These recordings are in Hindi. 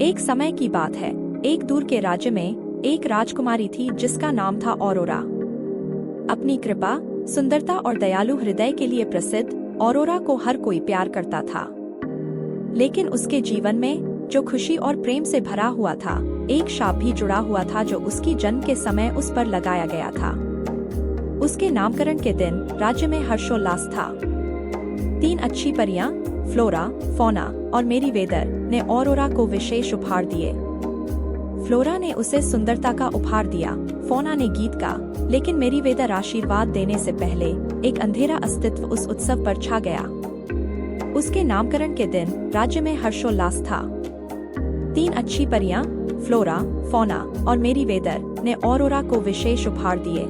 एक समय की बात है, एक दूर के राज्य में एक राजकुमारी थी जिसका नाम था ऑरोरा। अपनी कृपा, सुंदरता और दयालु हृदय के लिए प्रसिद्ध ऑरोरा को हर कोई प्यार करता था। लेकिन उसके जीवन में जो खुशी और प्रेम से भरा हुआ था, एक शाप भी जुड़ा हुआ था जो उसकी जन्म के समय उस पर लगाया गया था। उसके नामकरण के दिन राज्य में हर्षोल्लास था। 3 अच्छी परियां, फ्लोरा, फौना और मेरीवेदर ने ऑरोरा को विशेष उपहार दिए। फ्लोरा ने उसे सुंदरता का उपहार दिया, फौना ने गीत का, लेकिन मेरीवेदर आशीर्वाद देने से पहले एक अंधेरा अस्तित्व उस उत्सव पर छा गया। उसके नामकरण के दिन राज्य में हर्षोल्लास था। 3 अच्छी परियां, फ्लोरा, फौना और मेरीवेदर ने ऑरोरा को विशेष उपहार दिए।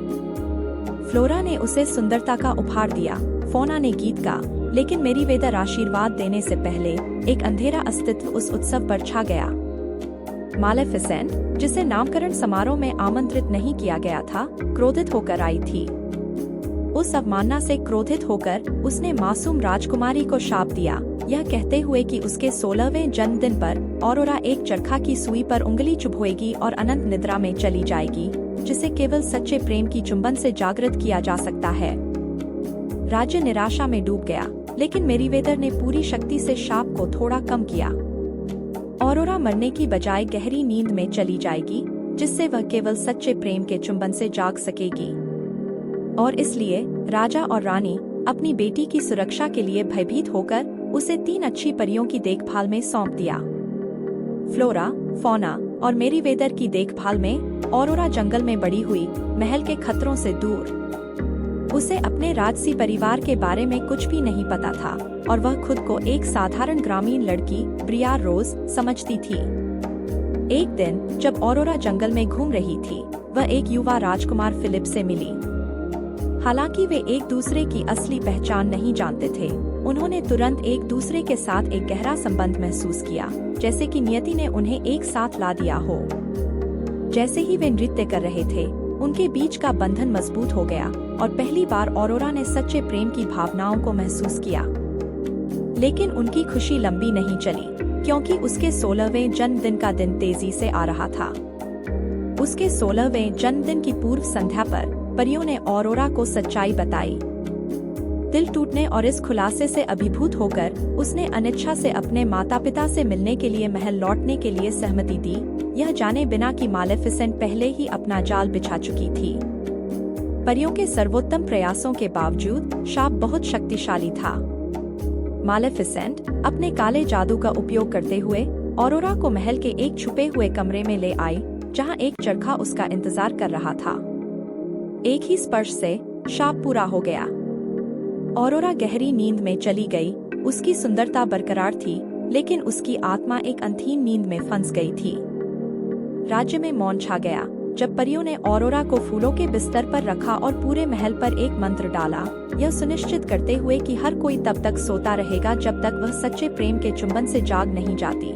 फ्लोरा ने उसे सुंदरता का उपहार दिया, फौना ने गीत का, लेकिन मेरीवेदर आशीर्वाद देने से पहले एक अंधेरा अस्तित्व उस उत्सव पर छा गया। मालेफिसेंट, जिसे नामकरण समारोह में आमंत्रित नहीं किया गया था, क्रोधित होकर आई थी। उस अवमानना से क्रोधित होकर उसने मासूम राजकुमारी को शाप दिया, यह कहते हुए कि उसके 16वें जन्मदिन पर ऑरोरा एक चरखा की सुई पर उंगली चुभोएगी और अनंत निद्रा में चली जाएगी, जिसे केवल सच्चे प्रेम की चुंबन से जागृत किया जा सकता है। राज्य निराशा में डूब गया, लेकिन मेरीवेदर ने पूरी शक्ति से शाप को थोड़ा कम किया। ऑरोरा मरने की बजाय गहरी नींद में चली जाएगी, जिससे वह केवल सच्चे प्रेम के चुंबन से जाग सकेगी। और इसलिए राजा और रानी अपनी बेटी की सुरक्षा के लिए भयभीत होकर उसे 3 अच्छी परियों की देखभाल में सौंप दिया। फ्लोरा, फौना और मेरीवेदर की देखभाल में ऑरोरा जंगल में बड़ी हुई, महल के खतरों से दूर। उसे अपने राजसी परिवार के बारे में कुछ भी नहीं पता था और वह खुद को एक साधारण ग्रामीण लड़की, ब्रियार रोज, समझती थी। एक दिन जब ऑरोरा जंगल में घूम रही थी, वह एक युवा राजकुमार फिलिप से मिली। हालांकि वे एक दूसरे की असली पहचान नहीं जानते थे, उन्होंने तुरंत एक दूसरे के साथ एक गहरा संबंध महसूस किया, जैसे कि नियति ने उन्हें एक साथ ला दिया हो। जैसे ही वे नृत्य कर रहे थे, उनके बीच का बंधन मजबूत हो गया और पहली बार ऑरोरा ने सच्चे प्रेम की भावनाओं को महसूस किया। लेकिन उनकी खुशी लंबी नहीं चली, क्योंकि उसके 16वें जन्मदिन का दिन तेजी से आ रहा था। उसके 16वें जन्मदिन की पूर्व संध्या पर परियों ने ऑरोरा को सच्चाई बताई। दिल टूटने और इस खुलासे से अभिभूत होकर उसने अनिच्छा से अपने माता पिता से मिलने के लिए महल लौटने के लिए सहमति दी, यह जाने बिना कि मालेफिसेंट पहले ही अपना जाल बिछा चुकी थी। परियों के सर्वोत्तम प्रयासों के बावजूद शाप बहुत शक्तिशाली था। मालेफिसेंट अपने काले जादू का उपयोग करते हुए ऑरोरा को महल के एक छुपे हुए कमरे में ले आई, जहां एक चरखा उसका इंतजार कर रहा था। एक ही स्पर्श से शाप पूरा हो गया। ऑरोरा गहरी नींद में चली गई। उसकी सुंदरता बरकरार थी, लेकिन उसकी आत्मा एक अंधीन नींद में फंस गई थी। राज्य में मौन छा गया जब परियों ने ऑरोरा को फूलों के बिस्तर पर रखा और पूरे महल पर एक मंत्र डाला, यह सुनिश्चित करते हुए कि हर कोई तब तक सोता रहेगा जब तक वह सच्चे प्रेम के चुंबन से जाग नहीं जाती।